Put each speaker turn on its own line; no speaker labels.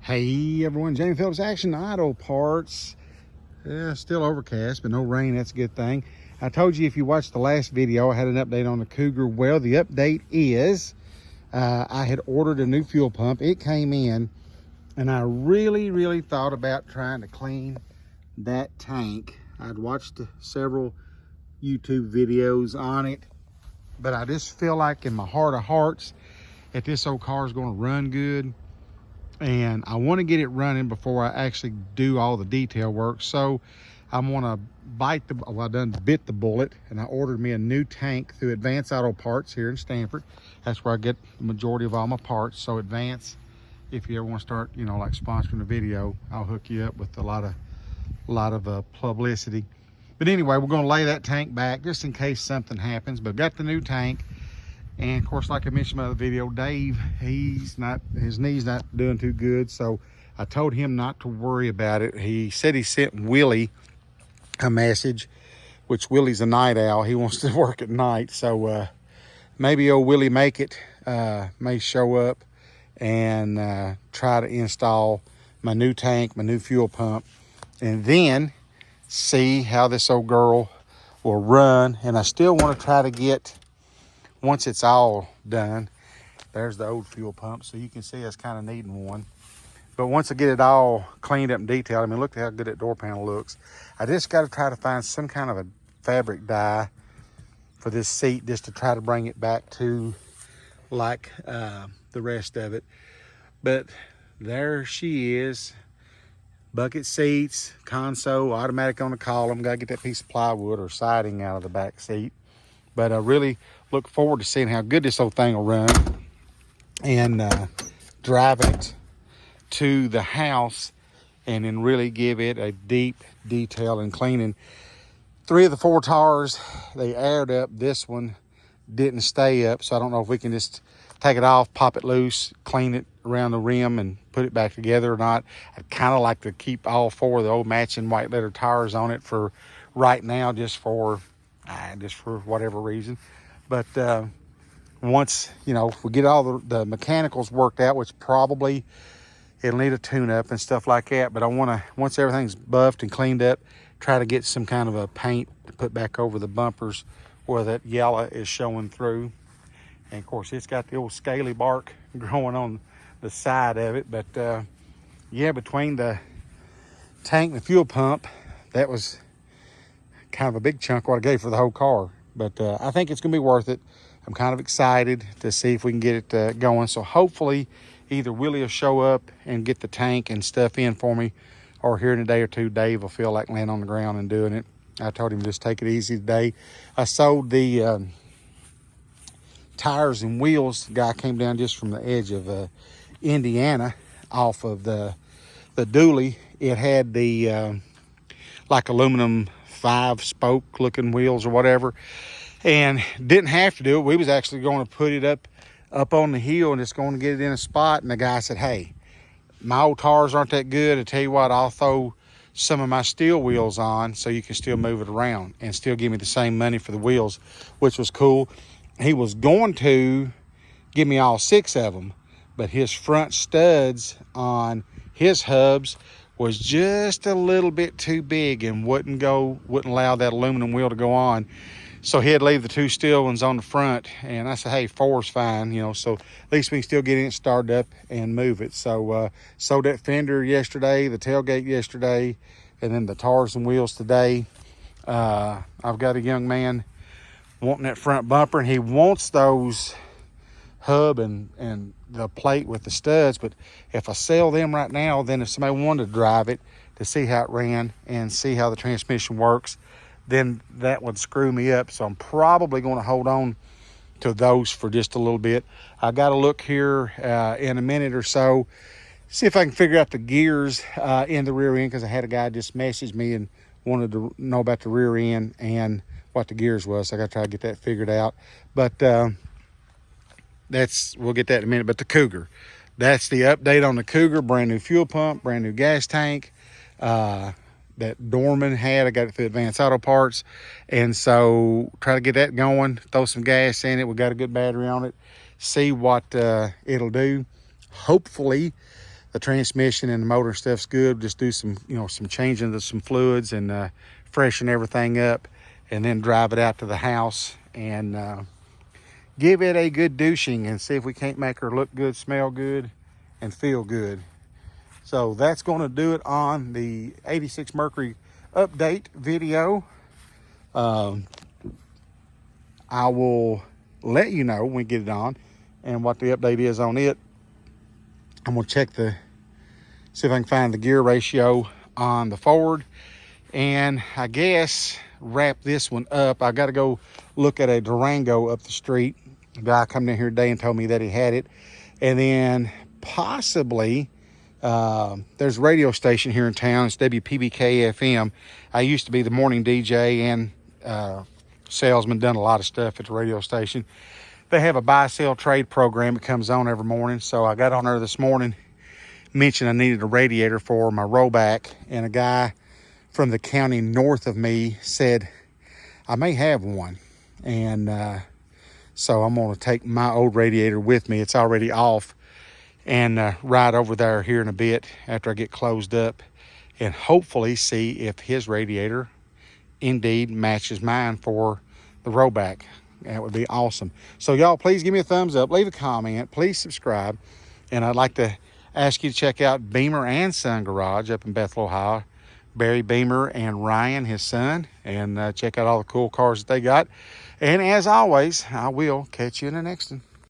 Hey everyone, Jamie Phillips Action Auto Parts. Still overcast, but no rain, that's a good thing. I told you if you watched the last video, I had an update on the Cougar. Well, the update is I had ordered a new fuel pump. It came in, and I really thought about trying to clean that tank. I'd watched several YouTube videos on it, but I just feel like in my heart of hearts that this old car is going to run good. And I want to get it running before I actually do all the detail work. So I'm going to I done bit the bullet, and I ordered me a new tank through Advance Auto Parts here in Stanford. That's where I get the majority of all my parts. So Advance, if you ever want to start, like sponsoring a video, I'll hook you up with a lot of publicity. But anyway, we're going to lay that tank back just in case something happens. But got the new tank. And of course, like I mentioned in the video, Dave, his knee's not doing too good. So I told him not to worry about it. He said he sent Willie a message, which Willie's a night owl. He wants to work at night. So maybe old Willie Make It may show up and try to install my new tank, my new fuel pump, and then see how this old girl will run. And I still want to try to get, once it's all done, there's the old fuel pump, so you can see us kind of needing one. But once I get it all cleaned up and detailed, I mean, look at how good that door panel looks. I just got to try to find some kind of a fabric dye for this seat, just to try to bring it back to like the rest of it. But there she is. Bucket seats, console, automatic on the column. Got to get that piece of plywood or siding out of the back seat. But I really look forward to seeing how good this whole thing will run, and drive it to the house and then really give it a deep detail and cleaning. 3 of the 4 tires, they aired up. This one didn't stay up, so I don't know if we can just take it off, pop it loose, clean it around the rim and put it back together or not. I'd kind of like to keep all 4 of the old matching white letter tires on it for right now, just for whatever reason. But once, if we get all the mechanicals worked out, which probably it'll need a tune-up and stuff like that, but I want to, once everything's buffed and cleaned up, try to get some kind of a paint to put back over the bumpers where that yellow is showing through. And of course, it's got the old scaly bark growing on the side of it. But yeah, between the tank and the fuel pump, that was kind of a big chunk what I gave for the whole car. But I think it's gonna be worth it. I'm kind of excited to see if we can get it going. So hopefully either Willie will show up and get the tank and stuff in for me, or here in a day or two, Dave will feel like laying on the ground and doing it. I told him just take it easy today. I sold the tires and wheels. The guy came down just from the edge of Indiana off of the dually. It had the like aluminum 5-spoke looking wheels or whatever, and didn't have to do it. We was actually going to put it up on the hill and just going to get it in a spot. And the guy said, hey, my old tires aren't that good. I tell you what, I'll throw some of my steel wheels on so you can still move it around and still give me the same money for the wheels, which was cool. He was going to give me all 6 of them, but his front studs on his hubs was just a little bit too big and wouldn't allow that aluminum wheel to go on. So he had to leave the 2 steel ones on the front. And I said, hey, 4's fine, so at least we can still get it started up and move it. So sold that fender yesterday, the tailgate yesterday, and then the tires and wheels today. I've got a young man wanting that front bumper, and he wants those hub and the plate with the studs. But if I sell them right now, then if somebody wanted to drive it to see how it ran and see how the transmission works, then that would screw me up. So I'm probably going to hold on to those for just a little bit. I got to look here in a minute or so, see if I can figure out the gears in the rear end, because I had a guy just message me and wanted to know about the rear end and what the gears was. So I got to try to get that figured out. But we'll get that in a minute. But the Cougar, that's the update on the Cougar. Brand new fuel pump, brand new gas tank. That Dorman had, I got it through Advance Auto Parts. And so try to get that going, throw some gas in it. We got a good battery on it. See what it'll do. Hopefully the transmission and the motor stuff's good. Just do some, some changing of some fluids and freshen everything up, and then drive it out to the house and give it a good douching and see if we can't make her look good, smell good, and feel good. So that's going to do it on the 86 Mercury update video. I will let you know when we get it on and what the update is on it. I'm going to check see if I can find the gear ratio on the Ford, and I guess wrap this one up. I got to go look at a Durango up the street. A guy come in here today and told me that he had it. And then possibly there's a radio station here in town. It's WPBK FM. I used to be the morning DJ and salesman, done a lot of stuff at the radio station. They have a buy, sell, trade program that comes on every morning. So I got on there this morning, mentioned I needed a radiator for my rollback, and a guy from the county north of me said I may have one. And so I'm going to take my old radiator with me. It's already off, and ride over there here in a bit after I get closed up, and hopefully see if his radiator indeed matches mine for the rollback. That would be awesome. So y'all, please give me a thumbs up, leave a comment, please subscribe, and I'd like to ask you to check out Beamer and Son Garage up in Bethel, Ohio. Barry Beamer and Ryan, his son, and check out all the cool cars that they got. And as always, I will catch you in the next one.